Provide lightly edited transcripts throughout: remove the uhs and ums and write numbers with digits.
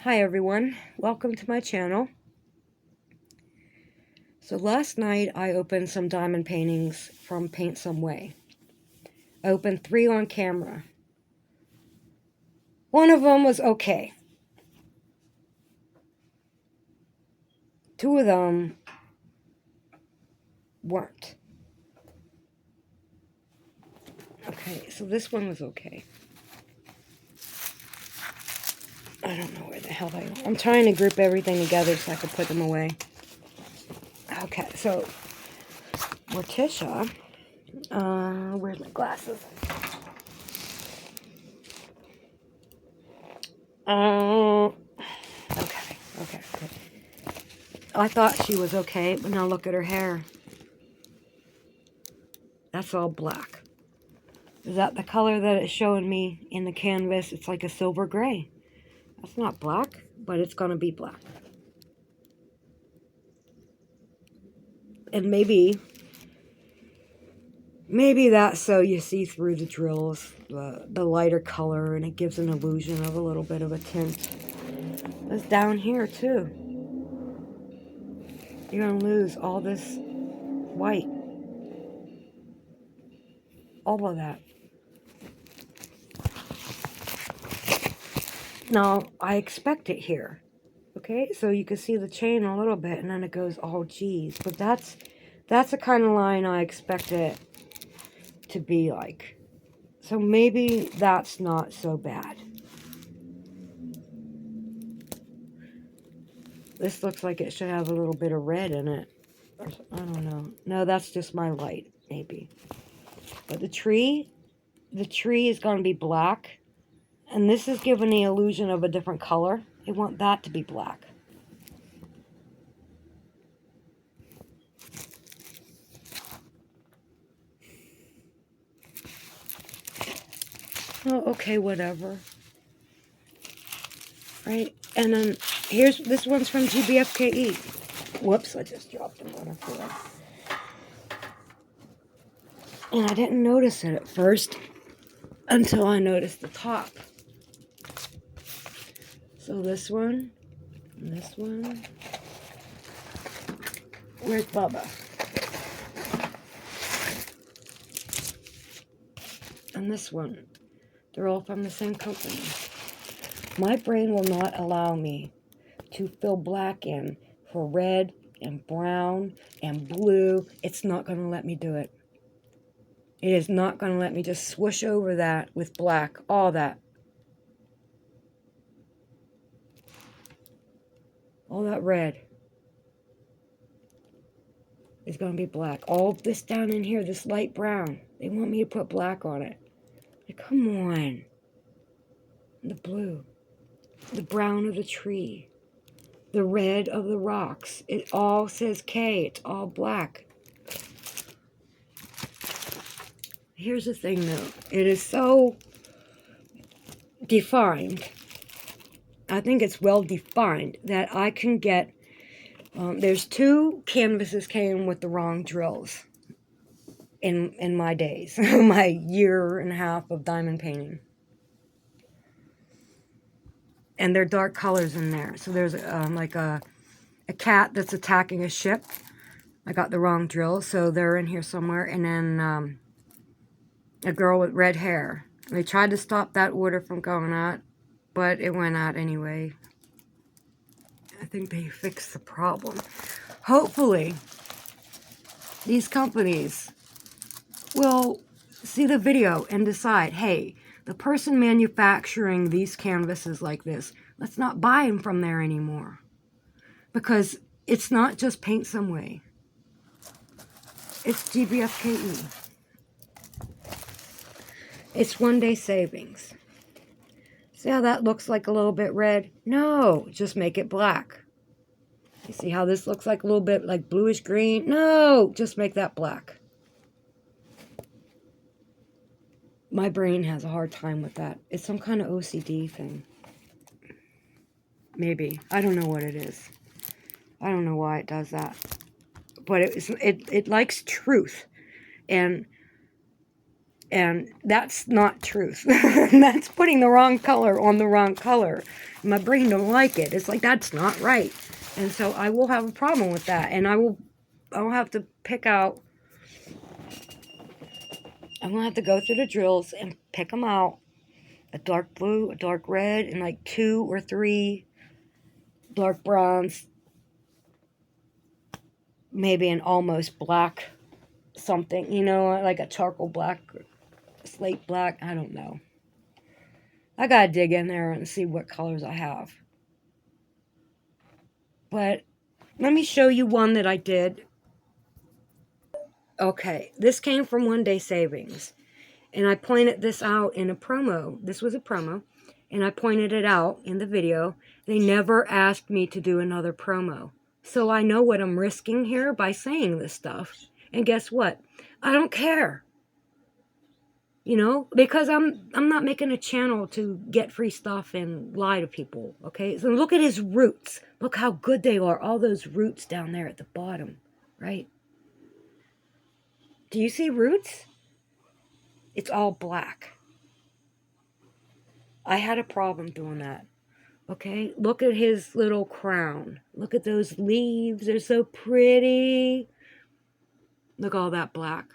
Hi everyone, welcome to my channel. So last night I opened some diamond paintings from Paint Some Way. I opened 3 on camera. One of them was okay. 2 of them weren't. Okay, so this one was okay. I don't know where the hell they are. I'm trying to group everything together so I can put them away. Okay, so Morticia, where's my glasses? Okay. I thought she was okay, but now look at her hair. That's all black. Is that the color that it's showing me in the canvas? It's like a silver gray. That's not black, but it's going to be black. And maybe that's so you see through the drills, the lighter color, and it gives an illusion of a little bit of a tint. It's down here too. You're going to lose all this white. All of that. Now, I expect it here. Okay, so you can see the chain a little bit, and then it goes, oh geez. But that's the kind of line I expect it to be like. So maybe that's not so bad. This looks like it should have a little bit of red in it. I don't know. No, that's just my light, maybe. But the tree is going to be black. And this is giving the illusion of a different color. I want that to be black. Oh, okay, whatever. Right? And then this one's from GBFKE. Whoops, I just dropped them on the floor. And I didn't notice it at first until I noticed the top. So this one, and this one. Where's Bubba? And this one. They're all from the same company. My brain will not allow me to fill black in for red and brown and blue. It's not going to let me do it. It is not going to let me just swoosh over that with black, all that. All that red is going to be black. All this down in here, this light brown, they want me to put black on it. Like, come on. The blue. The brown of the tree. The red of the rocks. It all says K. It's all black. Here's the thing, though. It is so defined. I think it's well defined that I can get... there's 2 canvases came with the wrong drills in my days. My year and a half of diamond painting. And they're dark colors in there. So there's like a cat that's attacking a ship. I got the wrong drill, so they're in here somewhere. And then a girl with red hair. They tried to stop that order from going out, but it went out anyway. I think they fixed the problem. Hopefully, these companies will see the video and decide, hey, the person manufacturing these canvases like this, let's not buy them from there anymore. Because it's not just Paint Some Way. It's GBFKE. It's one-day savings. See how that looks like a little bit red? No, just make it black. You see how this looks like a little bit like bluish green? No, just make that black. My brain has a hard time with that. It's some kind of OCD thing. Maybe. I don't know what it is. I don't know why it does that. But it likes truth. And And that's not truth. That's putting the wrong color on the wrong color. My brain don't like it. It's like, that's not right. And so I will have a problem with that. And I'll have to pick out, I'm going to have to go through the drills and pick them out. A dark blue, a dark red, and like 2 or 3 dark browns. Maybe an almost black something, you know, like a charcoal black, slate black. I don't know. I got to dig in there and see what colors I have. But let me show you one that I did. Okay, this came from One Day Savings. And I pointed this out in a promo. This was a promo. And I pointed it out in the video. They never asked me to do another promo. So I know what I'm risking here by saying this stuff. And guess what? I don't care. You know, because I'm not making a channel to get free stuff and lie to people, okay? So look at his roots. Look how good they are. All those roots down there at the bottom, right? Do you see roots? It's all black. I had a problem doing that, okay? Look at his little crown. Look at those leaves. They're so pretty. Look all that black.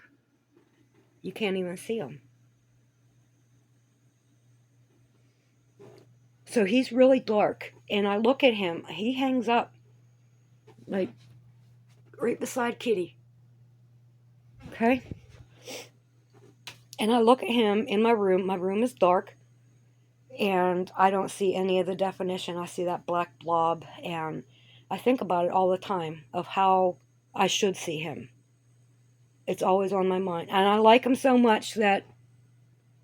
You can't even see them. So he's really dark. And I look at him. He hangs up like right beside Kitty. Okay? And I look at him in my room. My room is dark. And I don't see any of the definition. I see that black blob. And I think about it all the time of how I should see him. It's always on my mind. And I like him so much that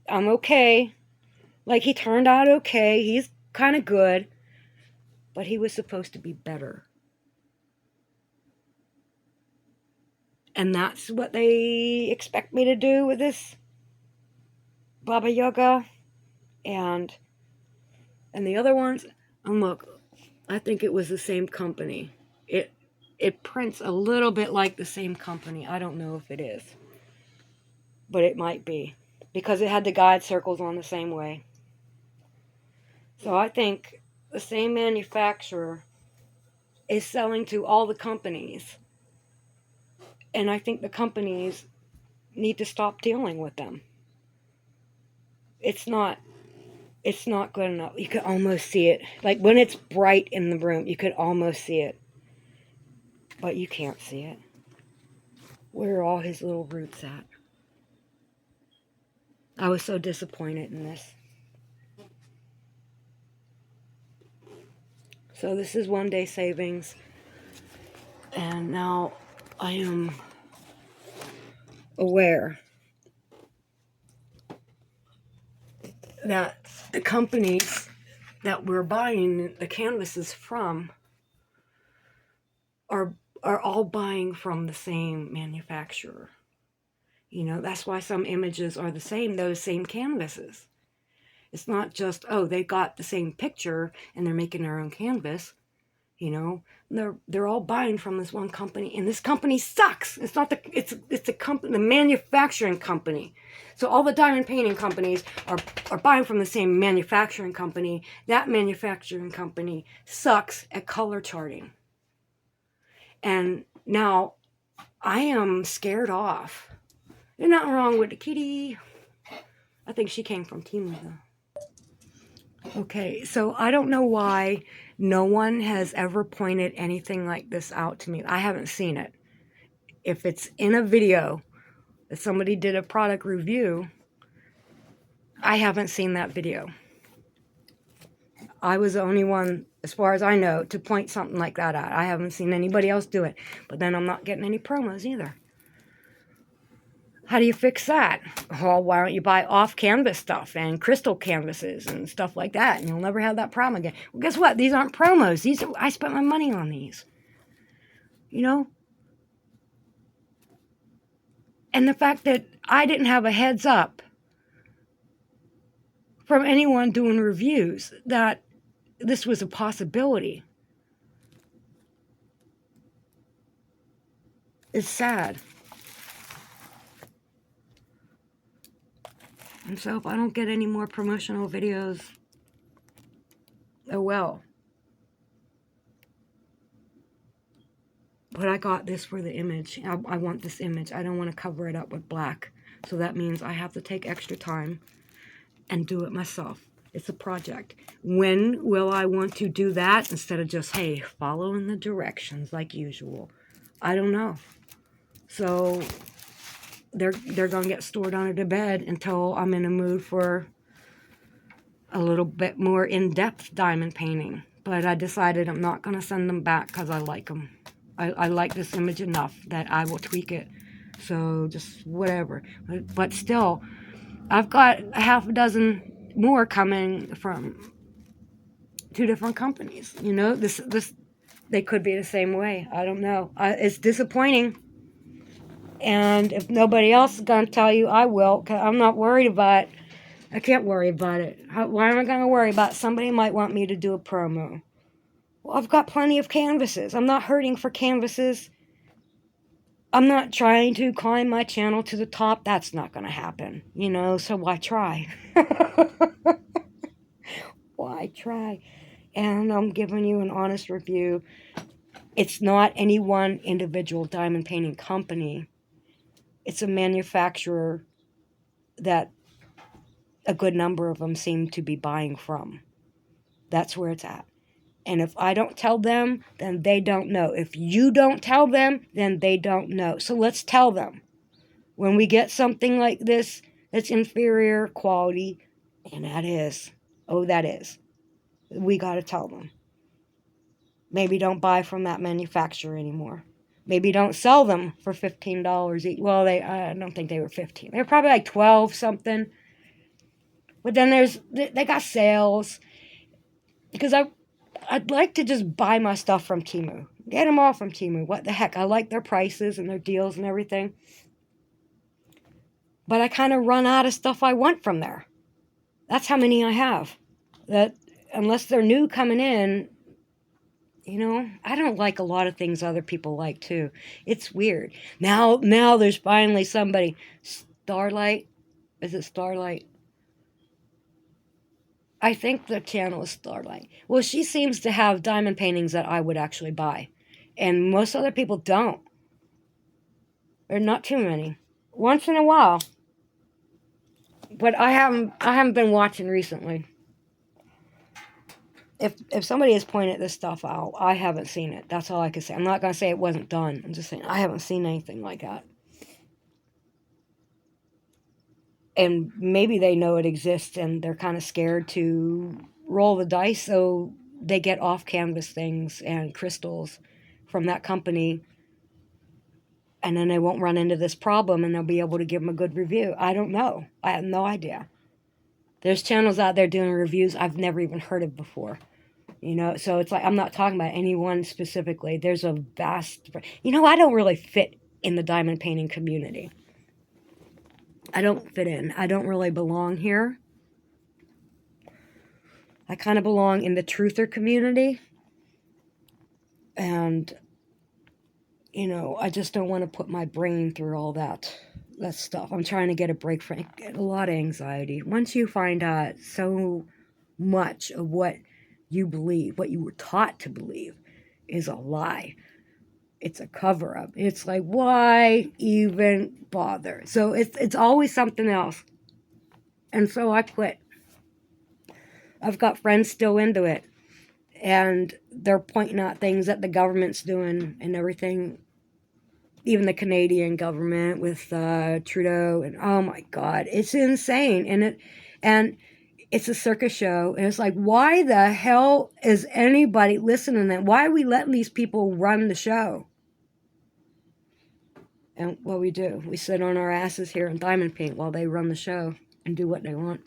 I'm okay. Like, he turned out okay. He's kind of good. But he was supposed to be better. And that's what they expect me to do with this Baba Yaga. And the other ones, and look, I think it was the same company. It prints a little bit like the same company. I don't know if it is. But it might be. Because it had the guide circles on the same way. So I think the same manufacturer is selling to all the companies. And I think the companies need to stop dealing with them. It's not good enough. You can almost see it. Like when it's bright in the room, you could almost see it. But you can't see it. Where are all his little roots at? I was so disappointed in this. So this is One Day Savings. And now I am aware that the companies that we're buying the canvases from are all buying from the same manufacturer. You know, that's why some images are the same, those same canvases. It's not just, oh, they got the same picture and they're making their own canvas. You know, they're all buying from this one company, and this company sucks. It's not it's the company, the manufacturing company. So all the diamond painting companies are buying from the same manufacturing company. That manufacturing company sucks at color charting. And now I am scared off. There's nothing wrong with the kitty. I think she came from Timu though. Okay, so I don't know why no one has ever pointed anything like this out to me. I haven't seen it. If it's in a video that somebody did a product review, I haven't seen that video. I was the only one, as far as I know, to point something like that out. I haven't seen anybody else do it. But then I'm not getting any promos either. How do you fix that? Well, why don't you buy off-canvas stuff and crystal canvases and stuff like that, and you'll never have that problem again. Well, guess what? These aren't promos. I spent my money on these. You know? And the fact that I didn't have a heads up from anyone doing reviews that this was a possibility is sad. And so if I don't get any more promotional videos, oh well. But I got this for the image. I want this image. I don't want to cover it up with black. So that means I have to take extra time and do it myself. It's a project. When will I want to do that instead of just, hey, following the directions like usual? I don't know. So they're going to get stored under the bed until I'm in a mood for a little bit more in-depth diamond painting. But I decided I'm not going to send them back because I like them. I like this image enough that I will tweak it. So just whatever. But still, I've got a half a dozen more coming from 2 different companies. You know, this they could be the same way. I don't know. It's disappointing. And if nobody else is going to tell you, I will. Cause I'm not worried about it. I can't worry about it. Why am I going to worry about it? Somebody might want me to do a promo. Well, I've got plenty of canvases. I'm not hurting for canvases. I'm not trying to climb my channel to the top. That's not going to happen. You know, so why try? Why try? And I'm giving you an honest review. It's not any one individual diamond painting company. It's a manufacturer that a good number of them seem to be buying from. That's where it's at. And if I don't tell them, then they don't know. If you don't tell them, then they don't know. So let's tell them. When we get something like this that's inferior quality, and that is, we got to tell them. Maybe don't buy from that manufacturer anymore. Maybe don't sell them for $15 each. Well, I don't think they were 15. They were probably like 12 something. But then they got sales. Because I'd like to just buy my stuff from Temu. Get them all from Temu. What the heck? I like their prices and their deals and everything. But I kind of run out of stuff I want from there. That's how many I have. That unless they're new coming in, you know, I don't like a lot of things other people like too. It's weird. Now there's finally somebody. Starlight? Is it Starlight? I think the channel is Starlight. Well, she seems to have diamond paintings that I would actually buy. And most other people don't. There are not too many. Once in a while. But I haven't been watching recently. If somebody has pointed this stuff out, I haven't seen it. That's all I can say. I'm not going to say it wasn't done. I'm just saying I haven't seen anything like that. And maybe they know it exists and they're kind of scared to roll the dice, so they get off-canvas things and crystals from that company, and then they won't run into this problem and they'll be able to give them a good review. I don't know. I have no idea. There's channels out there doing reviews I've never even heard of before. You know, so it's like I'm not talking about anyone specifically. There's a vast... You know, I don't really fit in the diamond painting community. I don't fit in. I don't really belong here. I kind of belong in the truther community. And, you know, I just don't want to put my brain through all that stuff. I'm trying to get a break from it. I get a lot of anxiety. Once you find out so much of what you believe, what you were taught to believe, is a lie. It's a cover-up. It's like, why even bother? So it's always something else. And so I quit. I've got friends still into it. And they're pointing out things that the government's doing and everything. Even the Canadian government with Trudeau. And oh my God, it's insane. And it's a circus show. And it's like, why the hell is anybody listening to them? Why are we letting these people run the show? And what we do, we sit on our asses here and diamond paint while they run the show and do what they want.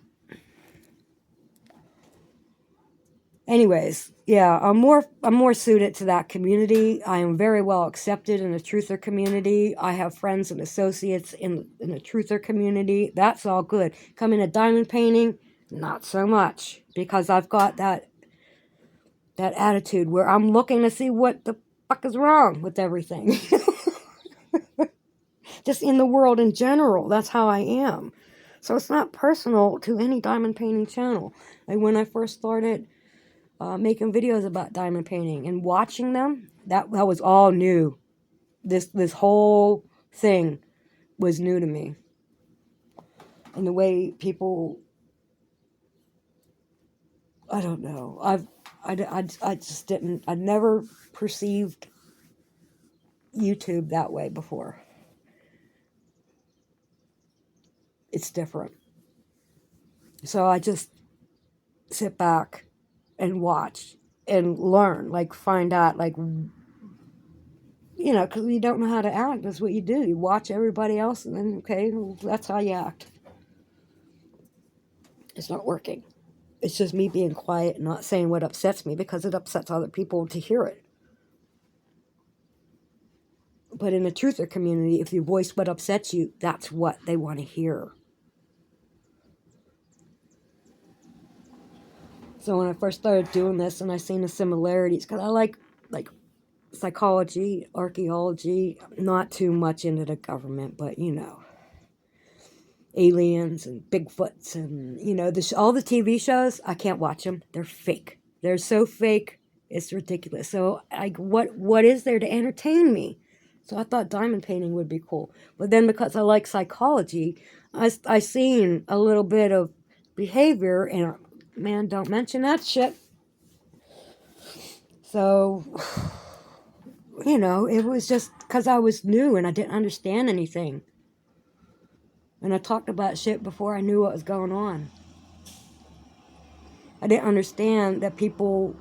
Anyways, yeah, I'm more suited to that community. I am very well accepted in the truther community. I have friends and associates in the truther community. That's all good. Come into diamond painting, not so much, because I've got that attitude where I'm looking to see what the fuck is wrong with everything. Just in the world in general, that's how I am. So it's not personal to any diamond painting channel. Like when I first started making videos about diamond painting and watching them, that was all new. This whole thing was new to me. And the way people, I don't know, I just didn't, I never perceived YouTube that way before. It's different. So I just sit back and watch and learn, like find out, like, you know, because you don't know how to act. That's what you do. You watch everybody else and then, okay, well, that's how you act. It's not working. It's just me being quiet and not saying what upsets me because it upsets other people to hear it. But in the truther community, if you voice what upsets you, that's what they want to hear. So when I first started doing this and I seen the similarities, because I like psychology, archaeology, not too much into the government, but you know, aliens and Bigfoots and, you know, all the TV shows, I can't watch them. They're fake. They're so fake, it's ridiculous. So like, what is there to entertain me? So I thought diamond painting would be cool. But then because I like psychology, I seen a little bit of behavior and, man, don't mention that shit. So, you know, it was just because I was new and I didn't understand anything. And I talked about shit before I knew what was going on. I didn't understand that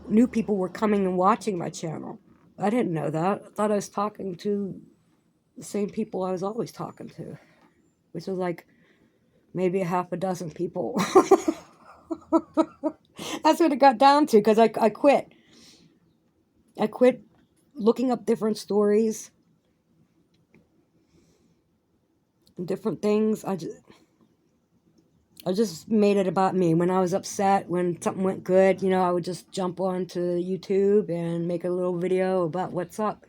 new people were coming and watching my channel. I didn't know that. I thought I was talking to the same people I was always talking to, which was like maybe a half a dozen people. That's what it got down to, because I quit. I quit looking up different stories and different things. I just made it about me. When I was upset, when something went good, you know, I would just jump onto YouTube and make a little video about what's up.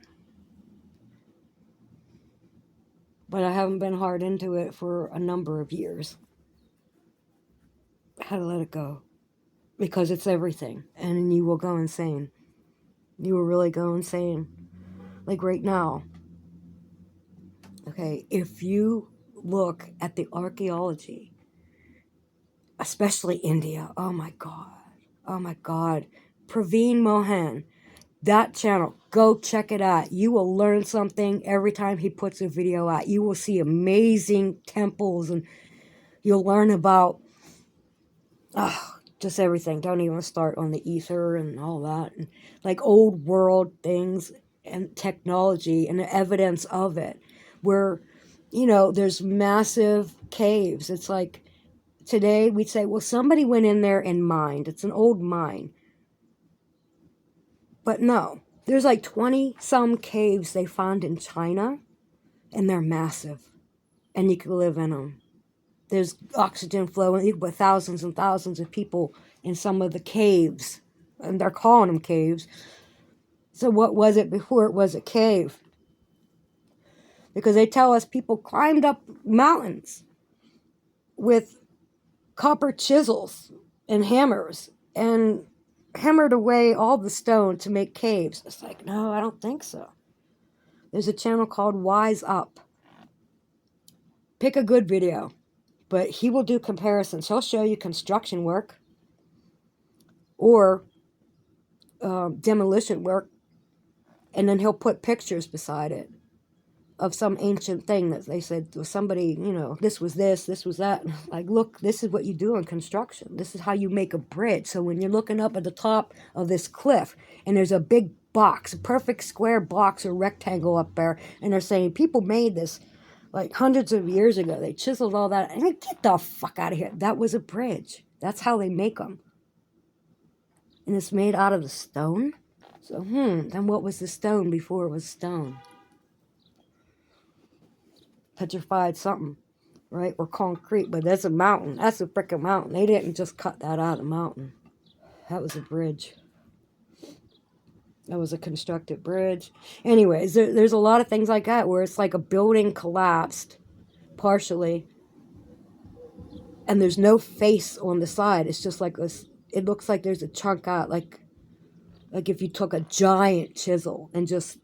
But I haven't been hard into it for a number of years. I had to let it go. Because it's everything. And you will go insane. You will really go insane. Like right now. Okay, if you look at the archaeology, especially India, oh my God. Oh my God. Praveen Mohan, that channel, go check it out. You will learn something every time he puts a video out. You will see amazing temples and you'll learn about just everything. Don't even start on the ether and all that. And like old world things and technology and the evidence of it. Where, you know, there's massive caves. It's like today we'd say, well, somebody went in there and mined. It's an old mine. But no, there's like 20 some caves they found in China, and they're massive, and you can live in them. There's oxygen flowing. You can put thousands and thousands of people in some of the caves, and they're calling them caves. So what was it before it was a cave? Because they tell us people climbed up mountains with copper chisels and hammers and hammered away all the stone to make caves. It's like, no, I don't think so. There's a channel called Wise Up. Pick a good video, but he will do comparisons. He'll show you construction work or demolition work, and then he'll put pictures beside it of some ancient thing that they said was somebody, you know, this was this, this was that. Like, look, this is what you do in construction. This is how you make a bridge. So when you're looking up at the top of this cliff and there's a big box, a perfect square box or rectangle up there, and they're saying people made this like hundreds of years ago. They chiseled all that. I mean, get the fuck out of here. That was a bridge. That's how they make them. And it's made out of the stone. So, then what was the stone before it was stone? Petrified something, right? Or concrete, but that's a mountain. That's a freaking mountain. They didn't just cut that out of the mountain. That was a bridge. That was a constructed bridge. Anyways, there's a lot of things like that where it's like a building collapsed partially And there's no face on the side. It's just like this. It looks like there's a chunk out, like if you took a giant chisel and just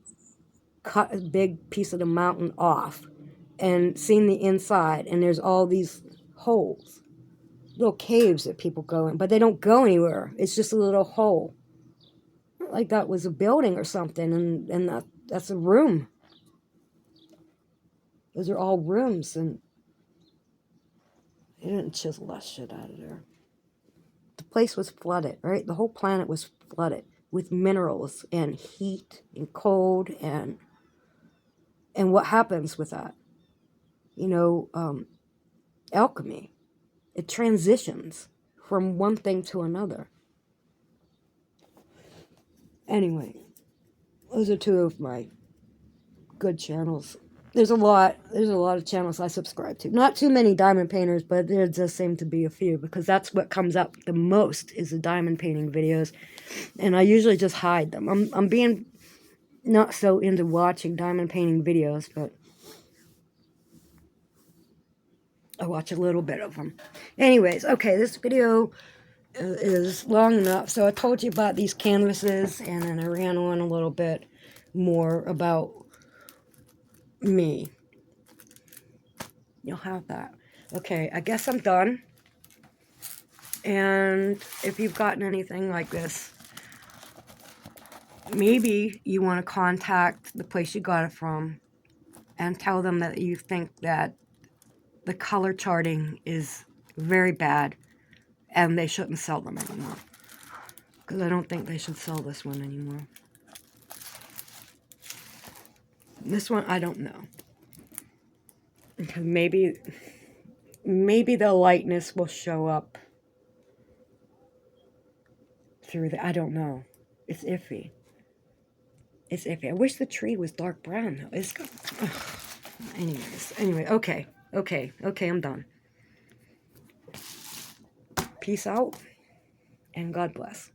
cut a big piece of the mountain off and seen the inside, and there's all these holes, little caves that people go in, but they don't go anywhere. It's just a little hole. Like that was a building or something, and that's a room. Those are all rooms, and they didn't chisel that shit out of there. The place was flooded, right? The whole planet was flooded with minerals and heat and cold, and what happens with that? You know, alchemy. It transitions from one thing to another. Anyway, those are two of my good channels. There's a lot of channels I subscribe to. Not too many diamond painters, but there does seem to be a few, because that's what comes up the most is the diamond painting videos, and I usually just hide them. I'm being not so into watching diamond painting videos, but I watch a little bit of them. Anyways, okay, this video is long enough. So I told you about these canvases, and then I ran on a little bit more about me. You'll have that. Okay, I guess I'm done. And if you've gotten anything like this, maybe you want to contact the place you got it from and tell them that you think that the color charting is very bad and they shouldn't sell them anymore. Because I don't think they should sell this one anymore. This one, I don't know. Because maybe the lightness will show up through the, I don't know. It's iffy. It's iffy. I wish the tree was dark brown though. It's got, anyway, okay, I'm done. Peace out, and God bless.